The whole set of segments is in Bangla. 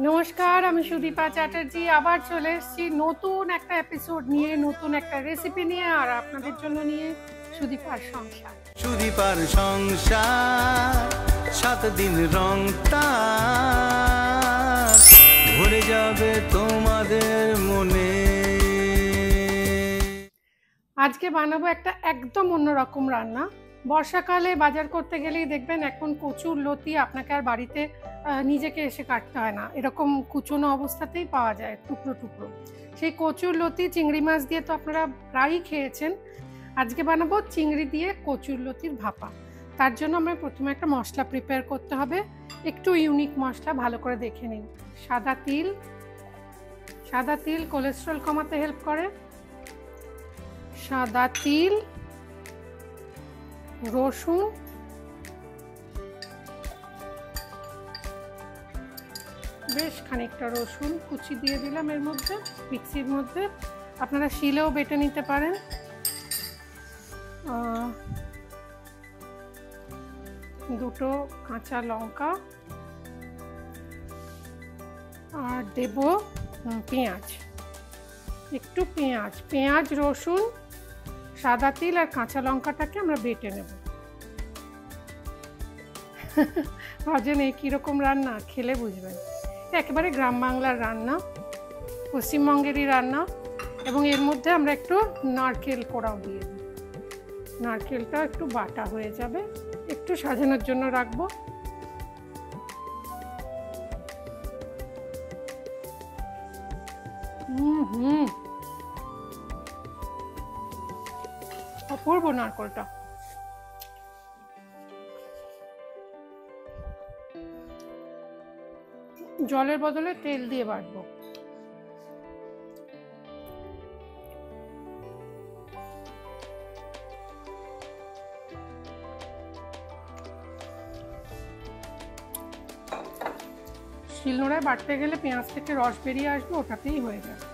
নমস্কার, আমি সুদীপা চ্যাটার্জি আবার চলে এসেছি নতুন একটা এপিসোড নিয়ে, নতুন একটা রেসিপি নিয়ে, আর আপনাদের জন্য নিয়ে সুদীপার সংসার। সুদীপার সংসার 7 দিন রং তার ভরে যাবে তোমাদের মনে। আজকে বানাবো একটা একদম অন্যরকম রান্না। বর্ষাকালে বাজার করতে গেলেই দেখবেন এখন কচুর লতি আপনাকে আর বাড়িতে নিজেকে এসে কাটতে হয় না, এরকম কুচনো অবস্থাতেই পাওয়া যায় টুকরো টুকরো। সেই কচুর লতি চিংড়ি মাছ দিয়ে তো আপনারা প্রায়ই খেয়েছেন। আজকে বানাবো চিংড়ি দিয়ে কচুর লতির ভাপা। তার জন্য আমরা প্রথমে একটা মশলা প্রিপেয়ার করতে হবে, একটু ইউনিক মশলা, ভালো করে দেখে নিন। সাদা তিল কোলেস্ট্রল কমাতে হেল্প করে। সাদা তিল, রসুন, বেশ খানিকটা রসুন কুচি দিয়ে দিলাম এর মধ্যে, মিক্সির মধ্যে। আপনারা শিলেও বেটে নিতে পারেন। দুটো কাঁচা লঙ্কা, আর দেব পেঁয়াজ, একটু পেঁয়াজ, রসুন, সাদা তিল আর কাঁচা লঙ্কাটাকে আমরা বেটে নেব। ভাবছেন এই কীরকম রান্না, খেলে বুঝবেন। একেবারে গ্রাম বাংলার রান্না, পশ্চিমবঙ্গেরই রান্না। এবং এর মধ্যে আমরা একটু নারকেল কোড়াও দিয়ে দিই। নারকেলটা একটু বাটা হয়ে যাবে, একটু সাজানোর জন্য রাখবো। অপূর্ব নারকেলটা। জলের বদলে তেল দিয়ে বাটবো। শিলনোড়ায় বাটতে গেলে পেঁয়াজ থেকে রস বেরিয়ে আসবে, ওটাতেই হয়ে যাবে।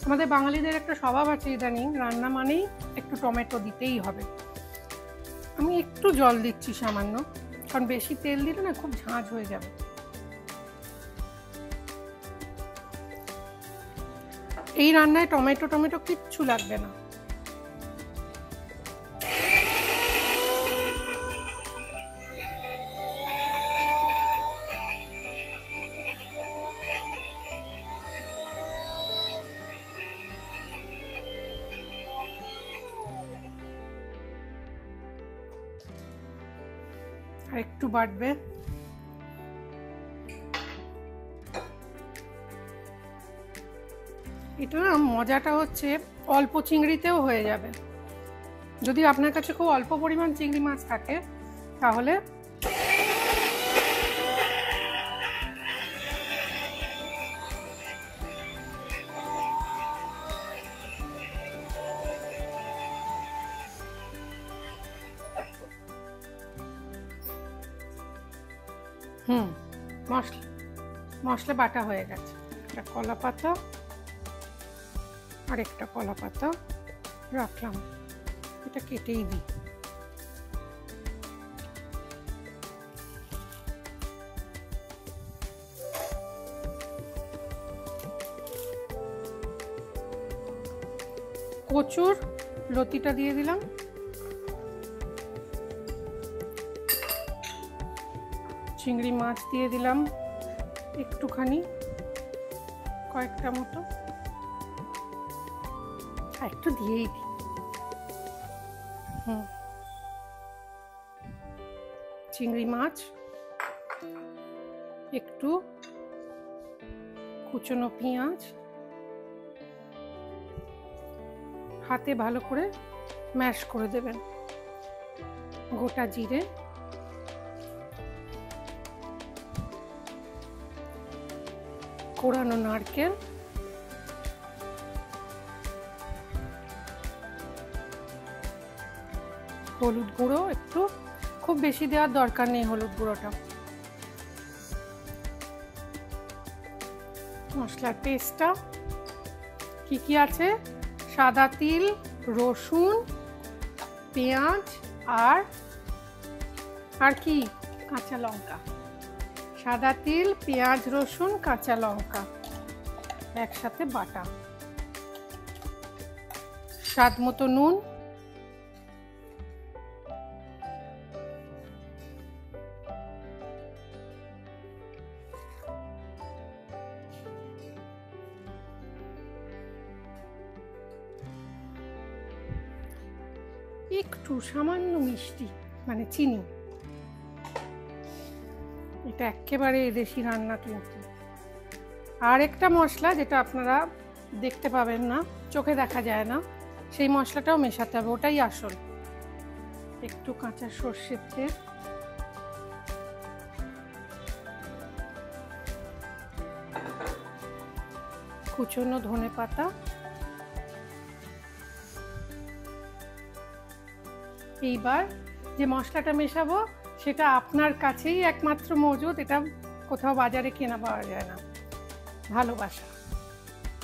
আমাদের বাঙালিদের একটা স্বভাব আছে ইদানিং, রান্না মানেই একটু টমেটো দিতেই হবে। আমি একটু জল দিচ্ছি সামান্য, কারণ বেশি তেল দিলে না খুব ঝাঁঝ হয়ে যাবে। এই রান্নায় টমেটো কিচ্ছু লাগবে না। আর একটু বাটবে। এটা না মজাটা হচ্ছে অল্প চিংড়িতেও হয়ে যাবে। যদি আপনার কাছে খুব অল্প পরিমাণ চিংড়ি মাছ থাকে তাহলে মশলা বাটা হয়ে গেছে। একটা কলা পাতা আর একটা কলা পাতা রাখলাম, এটা কেটেই দিই। কচুর লতিটা দিয়ে দিলাম, চিংড়ি মাছ দিয়ে দিলাম একটুখানি, কয়েকটা মতো, একটু দিয়েই দিই। চিংড়ি মাছ, একটু কুচনো পেঁয়াজ, হাতে ভালো করে ম্যাশ করে দেবেন। গোটা জিরে, কোড়ানো নারকেল, হলুদ গুঁড়ো একটু, খুব বেশি দেওয়ার দরকার নেই হলুদ গুঁড়োটা। মশলার পেস্টটা, কি কি আছে? সাদা তিল, রসুন, পেঁয়াজ আর কি কাঁচা লঙ্কা। সাদা তিল, পেঁয়াজ, রসুন, কাঁচা লঙ্কা একসাথে বাটা। স্বাদ মতো নুন, একটু সামান্য মিষ্টি মানে চিনি। এটা একেবারে দেশি রান্না কিন্তু। আর একটা মশলা যেটা আপনারা দেখতে পাবেন না, চোখে দেখা যায় না, সেই মশলাটাও মেশাতে হবে, ওটাই আসল। একটু কাঁচা সর্ষের তেল, কুচনো ধনেপাতা, এইবার যে মশলাটা মেশাবো সেটা আপনার কাছেই একমাত্র মজুদ, এটা কোথাও বাজারে কেনা পাওয়া যায় না। ভালোবাসা,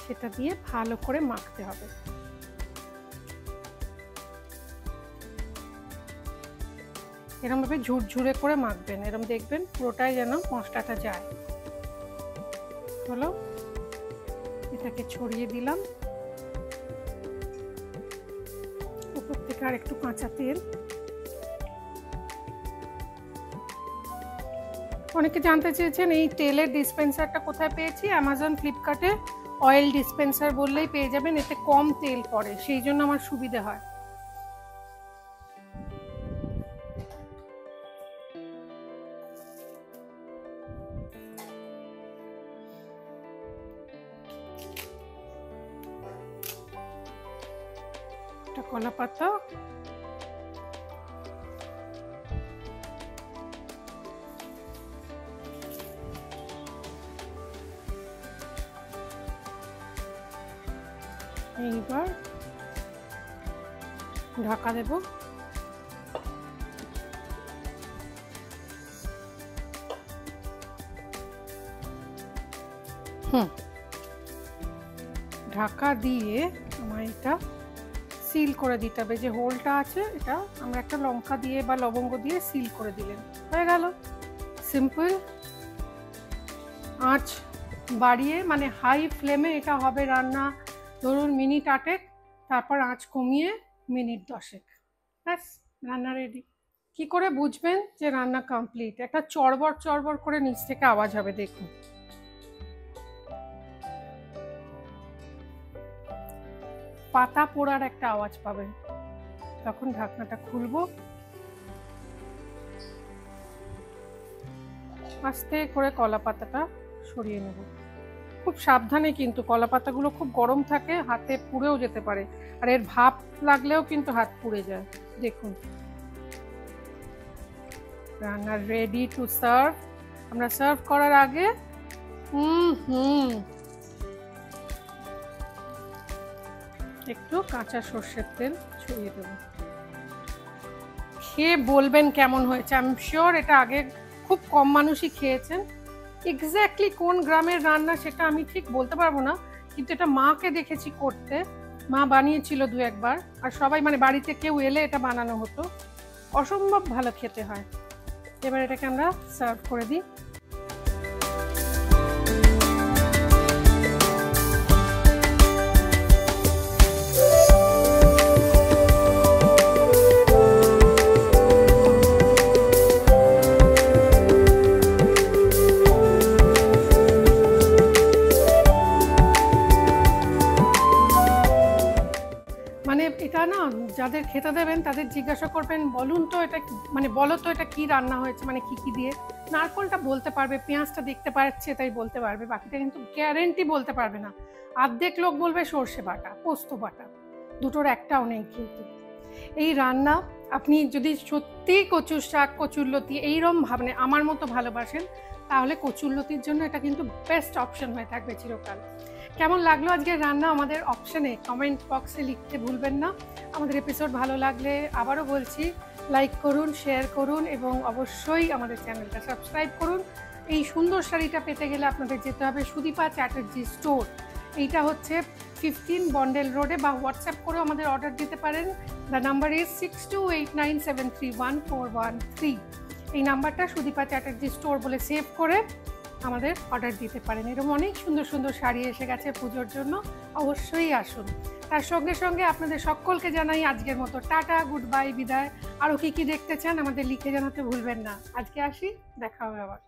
সেটা দিয়ে ভালো করে মাখতে হবে। এরকম ভাবে ঝুরঝুরে করে মাখবেন, এরকম দেখবেন পুরোটাই যেন মশলাটা যায়। হলো, এটাকে ছড়িয়ে দিলাম। উপর থেকে আর একটু কাঁচা তেল। অনেকে জানতে চেয়েছেন এই তেলের ডিসপেন্সারটা কোথায় পেয়েছি। অ্যামাজন, ফ্লিপকার্টে অয়েল ডিসপেন্সার বললেই পেয়ে যাবেন, এতে কম তেল পড়ে, সেই জন্য আমার সুবিধে হয়। একটা কলা পাতা, এইবার ঢাকা দেব। ঢাকা দিয়ে আমার এটা সিল করে দিতে হবে। যে হোলটা আছে এটা আমরা একটা লঙ্কা দিয়ে বা লবঙ্গ দিয়ে সিল করে দিলেন, হয়ে গেল। সিম্পল। আঁচ বাড়িয়ে মানে হাই ফ্লেমে এটা হবে রান্না ধরুন মিনিট 8, তারপর আঁচ কমিয়ে মিনিট 10। ব্যাস, রান্না রেডি। কি করে বুঝবেন যে রান্না কমপ্লিট? একটা চড়বড় চড়বড় করে নিচ থেকে আওয়াজ হবে, দেখুন। পাতা পোড়ার একটা আওয়াজ পাবেন, তখন ঢাকনাটা খুলবো। আস্তে করে কলা পাতাটা সরিয়ে নেব, খুব সাবধানে, কিন্তু কলা পাতাগুলো খুব গরম থাকে, হাতে পুড়েও যেতে পারে, আর এর ভাপ লাগলেও কিন্তু হাত পুড়ে যায়। দেখুন, রান্না রেডি টু সার্ভ। আমরা সার্ভ করার আগে একটু কাঁচা সর্ষের তেল ছড়িয়ে দেব। খেয়ে বলবেন কেমন হয়েছে। আমি শিওর এটা আগে খুব কম মানুষই খেয়েছেন। এক্স্যাক্টলি কোন গ্রামের রান্না সেটা আমি ঠিক বলতে পারবো না, কিন্তু এটা মাকে দেখেছি করতে, মা বানিয়েছিল 2 একবার, আর সবাই মানে বাড়িতে কেউ এলে এটা বানানো হতো, অসম্ভব ভালো খেতে হয়। এবার এটাকে আমরা সার্ভ করে দিই। মানে এটা না, যাদের খেতে দেবেন তাদের জিজ্ঞাসা করবেন বলুন তো এটা মানে বলো তো এটা কি রান্না হয়েছে, মানে কি কি দিয়ে। নারকলটা বলতে পারবে, পেঁয়াজটা দেখতে পাচ্ছে তাই বলতে পারবে, বাকিটা কিন্তু গ্যারেন্টি বলতে পারবে না। অর্ধেক লোক বলবে সর্ষে বাটা, পোস্ত বাটা, দুটোর একটাও নেই। কিন্তু এই রান্না আপনি যদি সত্যি কচুর শাক, কচুরলতি এইরকম ভাবনে আমার মতো ভালোবাসেন, তাহলে কচুরলতির জন্য এটা কিন্তু বেস্ট অপশন হয়ে থাকবে চিরকাল। কেমন লাগলো আজকের রান্না আমাদের অপশনে কমেন্ট বক্সে লিখতে ভুলবেন না। আমাদের এপিসোড ভালো লাগলে আবারও বলছি লাইক করুন, শেয়ার করুন এবং অবশ্যই আমাদের চ্যানেলটা সাবস্ক্রাইব করুন। এই সুন্দর শাড়িটা পেতে গেলে আপনাদের যেতে হবে সুদীপা চ্যাটার্জি স্টোর। এইটা হচ্ছে 15 বন্ডেল রোডে, বা হোয়াটসঅ্যাপ করেও আমাদের অর্ডার দিতে পারেন। The number is 6289731413। এই নাম্বারটা সুদীপা চ্যাটার্জি স্টোর বলে সেভ করে আমাদের অর্ডার দিতে পারেন। এরকম অনেক সুন্দর সুন্দর শাড়ি এসে গেছে পুজোর জন্য, অবশ্যই আসুন। তার সঙ্গে সঙ্গে আপনাদের সকলকে জানাই আজকের মতো টাটা, গুড বাই, বিদায়। আরও কী দেখতে চান আমাদের লিখে জানাতে ভুলবেন না। আজকে আসি, দেখা হবে আবার।